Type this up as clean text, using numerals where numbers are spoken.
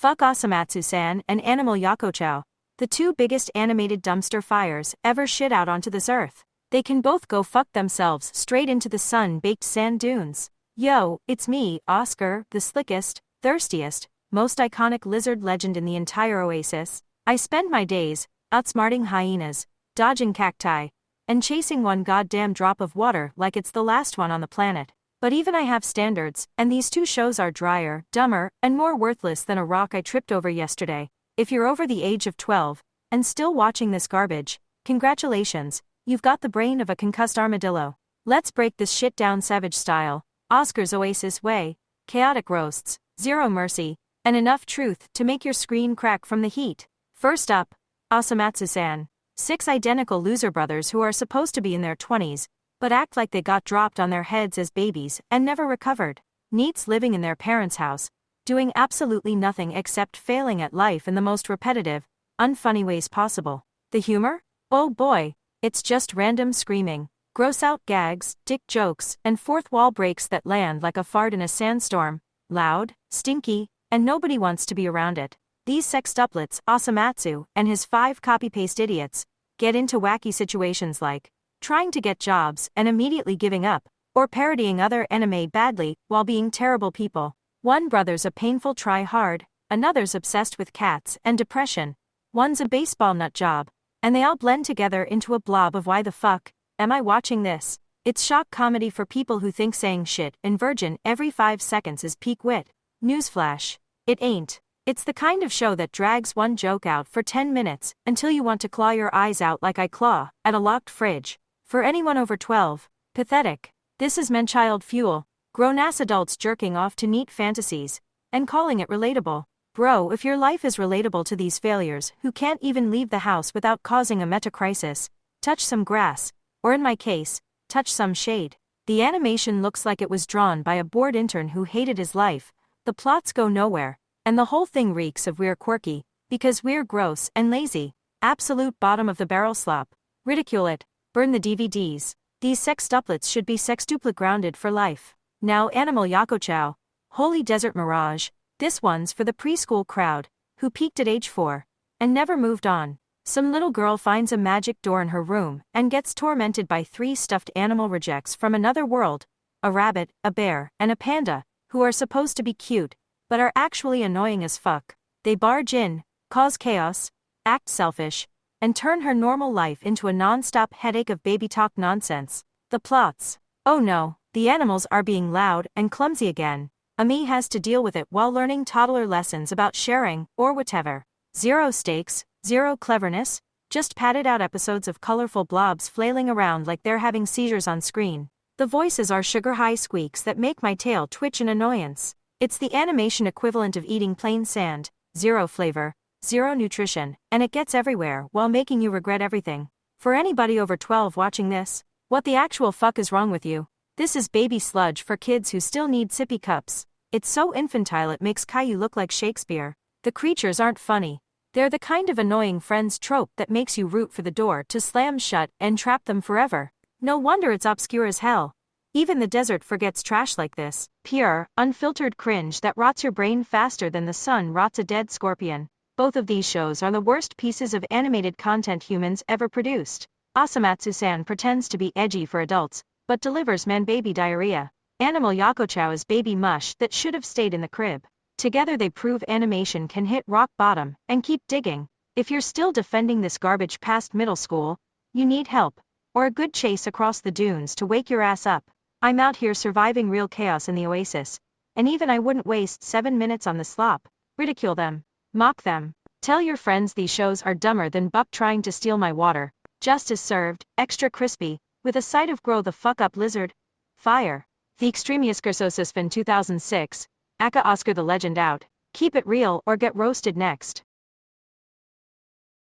Fuck Osomatsu-San and Animal Yokochou. The two biggest animated dumpster fires ever shit out onto this earth. They can both go fuck themselves straight into the sun-baked sand dunes. Yo, it's me, Oscar, the slickest, thirstiest, most iconic lizard legend in the entire oasis. I spend my days outsmarting hyenas, dodging cacti, and chasing one goddamn drop of water like it's the last one on the planet. But even I have standards, and these two shows are drier, dumber, and more worthless than a rock I tripped over yesterday. If you're over the age of 12, and still watching this garbage, congratulations, you've got the brain of a concussed armadillo. Let's break this shit down savage style, Oscar's Oasis way, chaotic roasts, zero mercy, and enough truth to make your screen crack from the heat. First up, Osomatsu-San. 6 identical loser brothers who are supposed to be in their 20s, but act like they got dropped on their heads as babies and never recovered. Neats living in their parents' house, doing absolutely nothing except failing at life in the most repetitive, unfunny ways possible. The humor? Oh boy, it's just random screaming, gross-out gags, dick jokes, and fourth wall breaks that land like a fart in a sandstorm. Loud, stinky, and nobody wants to be around it. These sextuplets, Osomatsu and his 5 copy-paste idiots, get into wacky situations like trying to get jobs and immediately giving up, or parodying other anime badly while being terrible people. One brother's a painful try-hard, another's obsessed with cats and depression, one's a baseball nut job, and they all blend together into a blob of why the fuck am I watching this? It's shock comedy for people who think saying shit and virgin every 5 seconds is peak wit. Newsflash. It ain't. It's the kind of show that drags one joke out for 10 minutes until you want to claw your eyes out like I claw at a locked fridge. For anyone over 12, pathetic. This is man-child fuel, grown-ass adults jerking off to neat fantasies, and calling it relatable. Bro, if your life is relatable to these failures who can't even leave the house without causing a meta-crisis, touch some grass, or in my case, touch some shade. The animation looks like it was drawn by a bored intern who hated his life, the plots go nowhere, and the whole thing reeks of we're quirky, because we're gross and lazy. Absolute bottom of the barrel slop. Ridicule it. Burn the DVDs. These sextuplets should be sextuplet grounded for life. Now Animal Yokochou. Holy desert mirage. This one's for the preschool crowd, who peaked at age 4, and never moved on. Some little girl finds a magic door in her room and gets tormented by 3 stuffed animal rejects from another world, a rabbit, a bear, and a panda, who are supposed to be cute, but are actually annoying as fuck. They barge in, cause chaos, act selfish, and turn her normal life into a non-stop headache of baby talk nonsense. The plots. Oh no, the animals are being loud and clumsy again. Ami has to deal with it while learning toddler lessons about sharing, or whatever. Zero stakes, zero cleverness, just padded out episodes of colorful blobs flailing around like they're having seizures on screen. The voices are sugar-high squeaks that make my tail twitch in annoyance. It's the animation equivalent of eating plain sand, zero flavor, zero nutrition, and it gets everywhere while making you regret everything. For anybody over 12 watching this, what the actual fuck is wrong with you? This is baby sludge for kids who still need sippy cups. It's so infantile it makes Caillou look like Shakespeare. The creatures aren't funny. They're the kind of annoying friends trope that makes you root for the door to slam shut and trap them forever. No wonder it's obscure as hell. Even the desert forgets trash like this. Pure, unfiltered cringe that rots your brain faster than the sun rots a dead scorpion. Both of these shows are the worst pieces of animated content humans ever produced. Osomatsu-San pretends to be edgy for adults, but delivers man-baby diarrhea. Animal Yokochou is baby mush that should have stayed in the crib. Together they prove animation can hit rock bottom, and keep digging. If you're still defending this garbage past middle school, you need help. Or a good chase across the dunes to wake your ass up. I'm out here surviving real chaos in the oasis, and even I wouldn't waste 7 minutes on the slop. Ridicule them. Mock them. Tell your friends these shows are dumber than Buck trying to steal my water. Justice served, extra crispy, with a side of grow the fuck up lizard. Fire. The Extremius Cursosis fin 2006. Aka Oscar the Legend out. Keep it real or get roasted next.